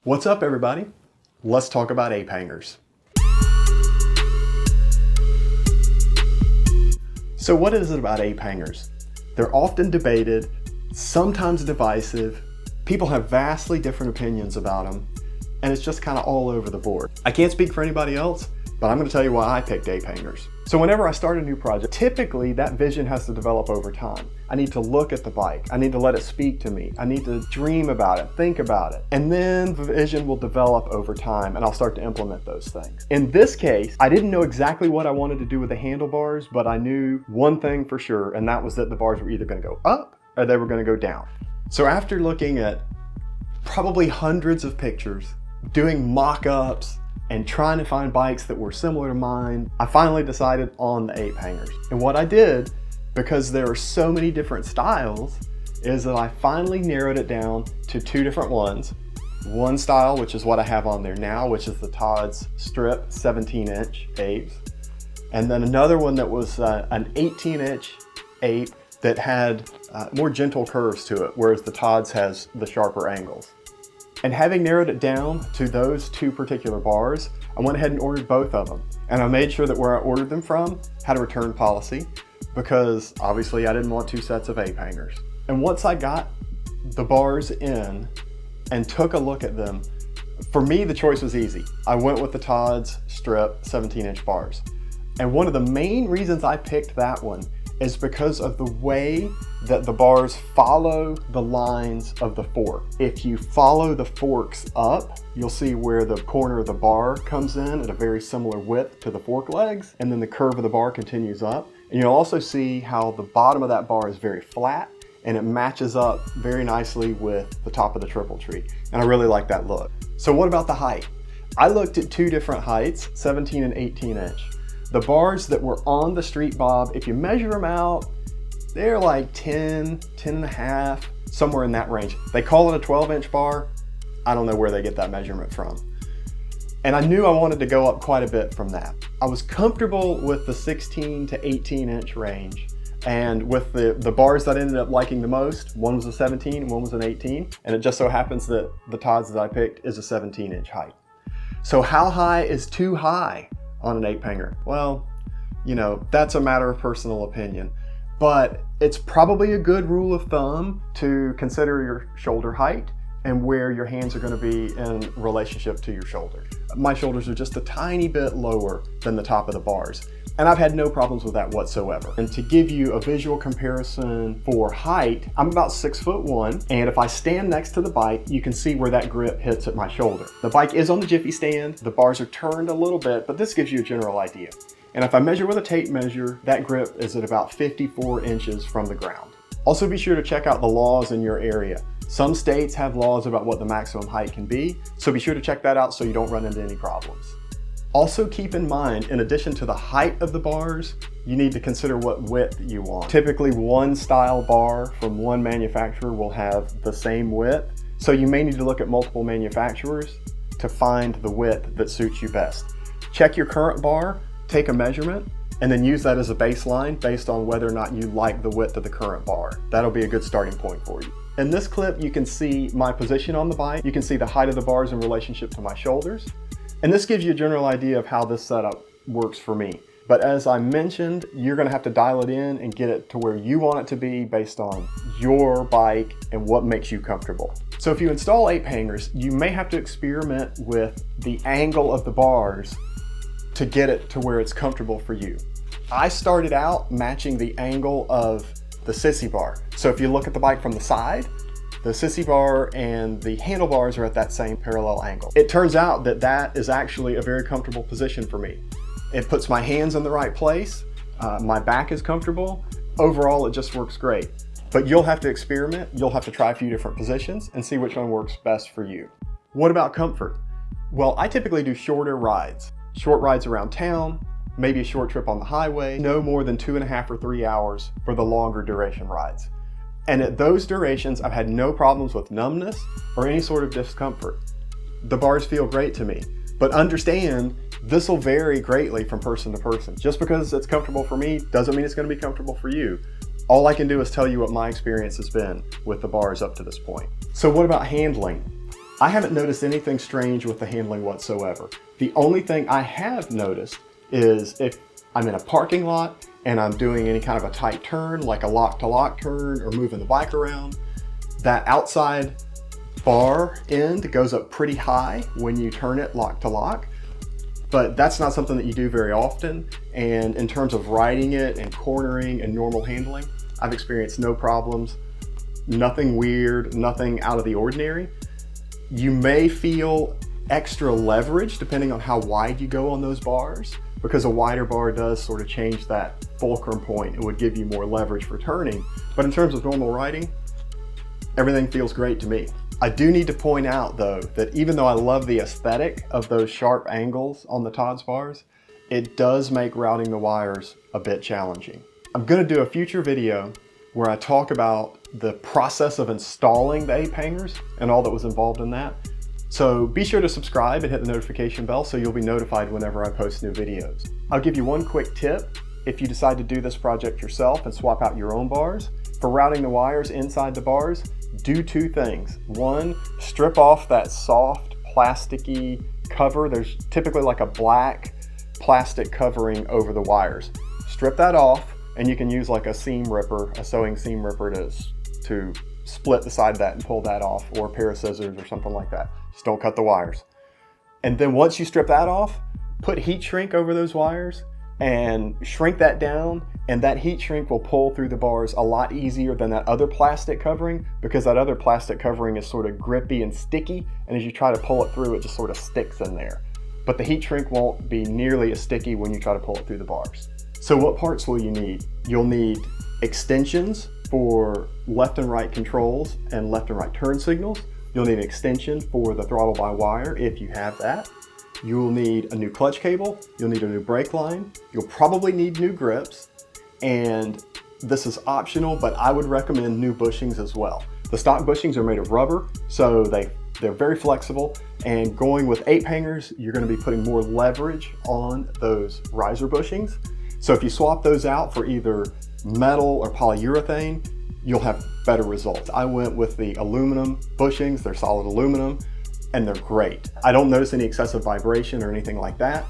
What's up, everybody? Let's talk about ape hangers. So what is it about ape hangers? They're often debated, sometimes divisive. People have vastly different opinions about them, and it's just kind of all over the board. I can't speak for anybody else, but I'm going to tell you why I picked ape hangers. So whenever I start a new project, typically that vision has to develop over time. I need to look at the bike. I need to let it speak to me. I need to dream about it, think about it. And then the vision will develop over time and I'll start to implement those things. In this case, I didn't know exactly what I wanted to do with the handlebars, but I knew one thing for sure, and that was that the bars were either going to go up or they were going to go down. So after looking at probably hundreds of pictures, doing mock-ups, and trying to find bikes that were similar to mine, I finally decided on the ape hangers. And what I did, because there are so many different styles, is that I finally narrowed it down to two different ones. One style, which is what I have on there now, which is the Todd's Strip 17-inch Apes. And then another one that was an 18-inch ape that had more gentle curves to it, whereas the Todd's has the sharper angles. And having narrowed it down to those two particular bars, I went ahead and ordered both of them. And I made sure that where I ordered them from had a return policy, because obviously I didn't want two sets of ape hangers. And once I got the bars in and took a look at them, for me the choice was easy. I went with the Todd's Strip 17-inch bars. And one of the main reasons I picked that one is because of the way that the bars follow the lines of the fork. If you follow the forks up, you'll see where the corner of the bar comes in at a very similar width to the fork legs, and then the curve of the bar continues up. And you'll also see how the bottom of that bar is very flat, and it matches up very nicely with the top of the triple tree. And I really like that look. So what about the height? I looked at two different heights, 17 and 18 inch. The bars that were on the Street Bob, if you measure them out, they're like 10, 10 and a half, somewhere in that range. They call it a 12-inch bar. I don't know where they get that measurement from. And I knew I wanted to go up quite a bit from that. I was comfortable with the 16 to 18-inch range. And with the bars that I ended up liking the most, one was a 17 and one was an 18. And it just so happens that the Todd's that I picked is a 17-inch height. So how high is too high on an ape hanger? Well, you know, that's a matter of personal opinion, but it's probably a good rule of thumb to consider your shoulder height and where your hands are going to be in relationship to your shoulder. My shoulders are just a tiny bit lower than the top of the bars, and I've had no problems with that whatsoever. And to give you a visual comparison for height, I'm about 6'1", and if I stand next to the bike, you can see where that grip hits at my shoulder. The bike is on the jiffy stand, the bars are turned a little bit, but this gives you a general idea. And if I measure with a tape measure, that grip is at about 54 inches from the ground. Also be sure to check out the laws in your area. Some states have laws about what the maximum height can be, so be sure to check that out so you don't run into any problems. Also keep in mind, in addition to the height of the bars, you need to consider what width you want. Typically one style bar from one manufacturer will have the same width, so you may need to look at multiple manufacturers to find the width that suits you best. Check your current bar, take a measurement, and then use that as a baseline based on whether or not you like the width of the current bar. That'll be a good starting point for you. In this clip, you can see my position on the bike. You can see the height of the bars in relationship to my shoulders. And this gives you a general idea of how this setup works for me. But as I mentioned, you're gonna have to dial it in and get it to where you want it to be based on your bike and what makes you comfortable. So if you install ape hangers, you may have to experiment with the angle of the bars to get it to where it's comfortable for you. I started out matching the angle of the sissy bar. So if you look at the bike from the side, the sissy bar and the handlebars are at that same parallel angle. It turns out that that is actually a very comfortable position for me. It puts my hands in the right place, my back is comfortable. Overall, it just works great. But you'll have to experiment, you'll have to try a few different positions and see which one works best for you. What about comfort? Well, I typically do shorter rides. Short rides around town, maybe a short trip on the highway, no more than 2.5 or 3 hours for the longer duration rides. And at those durations, I've had no problems with numbness or any sort of discomfort. The bars feel great to me, but understand this will vary greatly from person to person. Just because it's comfortable for me doesn't mean it's going to be comfortable for you. All I can do is tell you what my experience has been with the bars up to this point. So what about handling? I haven't noticed anything strange with the handling whatsoever. The only thing I have noticed is if I'm in a parking lot and I'm doing any kind of a tight turn, like a lock-to-lock turn or moving the bike around, that outside bar end goes up pretty high when you turn it lock-to-lock. But that's not something that you do very often. And in terms of riding it and cornering and normal handling, I've experienced no problems, nothing weird, nothing out of the ordinary. You may feel extra leverage depending on how wide you go on those bars, because a wider bar does sort of change that fulcrum point. It would give you more leverage for turning. But in terms of normal riding, everything feels great to me. I do need to point out though, that even though I love the aesthetic of those sharp angles on the Todd's bars, it does make routing the wires a bit challenging. I'm gonna do a future video where I talk about the process of installing the ape hangers and all that was involved in that. So be sure to subscribe and hit the notification bell so you'll be notified whenever I post new videos. I'll give you one quick tip if you decide to do this project yourself and swap out your own bars. For routing the wires inside the bars, do two things. One, strip off that soft plasticky cover. There's typically like a black plastic covering over the wires. Strip that off and you can use like a seam ripper, a sewing seam ripper to split the side of that and pull that off, or a pair of scissors or something like that. Just don't cut the wires. And then once you strip that off, put heat shrink over those wires and shrink that down, and that heat shrink will pull through the bars a lot easier than that other plastic covering, because that other plastic covering is sort of grippy and sticky, and as you try to pull it through, it just sort of sticks in there. But the heat shrink won't be nearly as sticky when you try to pull it through the bars. So what parts will you need? You'll need extensions for left and right controls and left and right turn signals. You'll need an extension for the throttle by wire if you have that. You'll need a new clutch cable. You'll need a new brake line. You'll probably need new grips. And this is optional, but I would recommend new bushings as well. The stock bushings are made of rubber, so they're very flexible. And going with ape hangers, you're going to be putting more leverage on those riser bushings. So if you swap those out for either metal or polyurethane, you'll have better results. I went with the aluminum bushings. They're solid aluminum and they're great. I don't notice any excessive vibration or anything like that.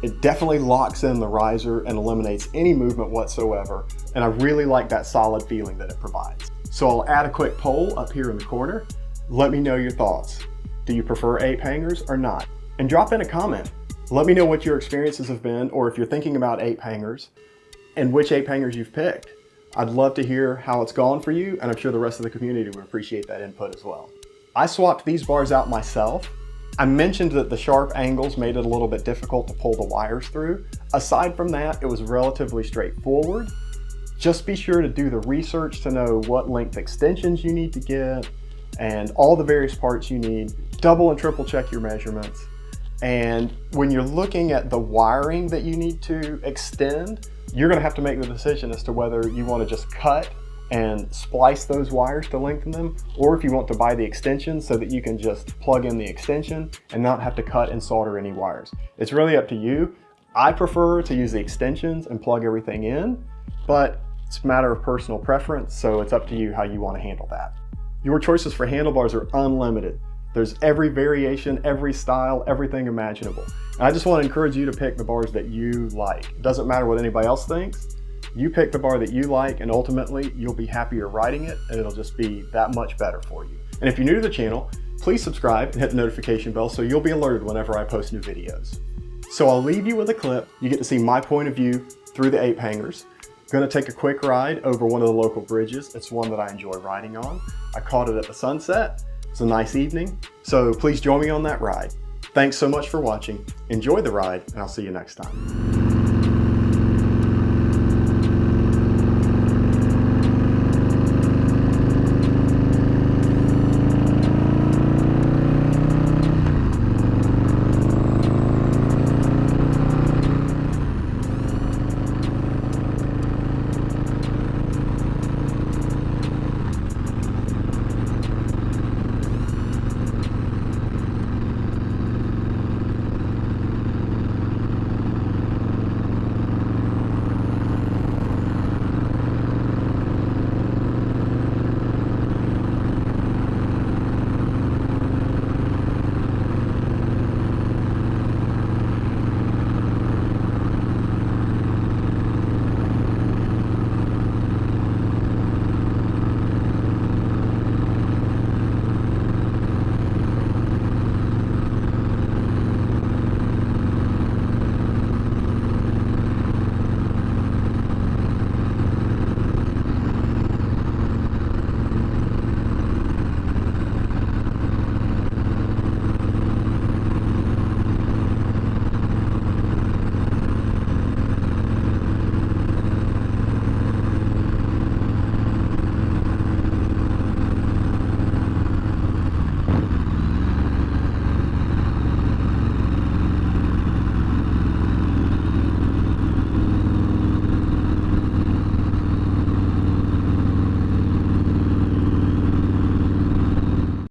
It definitely locks in the riser and eliminates any movement whatsoever. And I really like that solid feeling that it provides. So I'll add a quick poll up here in the corner. Let me know your thoughts. Do you prefer ape hangers or not? And drop in a comment. Let me know what your experiences have been, or if you're thinking about ape hangers and which ape hangers you've picked. I'd love to hear how it's gone for you, and I'm sure the rest of the community would appreciate that input as well. I swapped these bars out myself. I mentioned that the sharp angles made it a little bit difficult to pull the wires through. Aside from that, it was relatively straightforward. Just be sure to do the research to know what length extensions you need to get and all the various parts you need. Double and triple check your measurements. And when you're looking at the wiring that you need to extend, you're going to have to make the decision as to whether you want to just cut and splice those wires to lengthen them, or if you want to buy the extension so that you can just plug in the extension and not have to cut and solder any wires. It's really up to you. I prefer to use the extensions and plug everything in, but it's a matter of personal preference, so it's up to you how you want to handle that. Your choices for handlebars are unlimited. There's every variation, every style, everything imaginable. And I just want to encourage you to pick the bars that you like. It doesn't matter what anybody else thinks. You pick the bar that you like, and ultimately you'll be happier riding it, and it'll just be that much better for you. And if you're new to the channel, please subscribe and hit the notification bell so you'll be alerted whenever I post new videos. So I'll leave you with a clip. You get to see my point of view through the ape hangers. I'm gonna take a quick ride over one of the local bridges. It's one that I enjoy riding on. I caught it at the sunset. It's a nice evening, so please join me on that ride. Thanks so much for watching. Enjoy the ride, and I'll see you next time.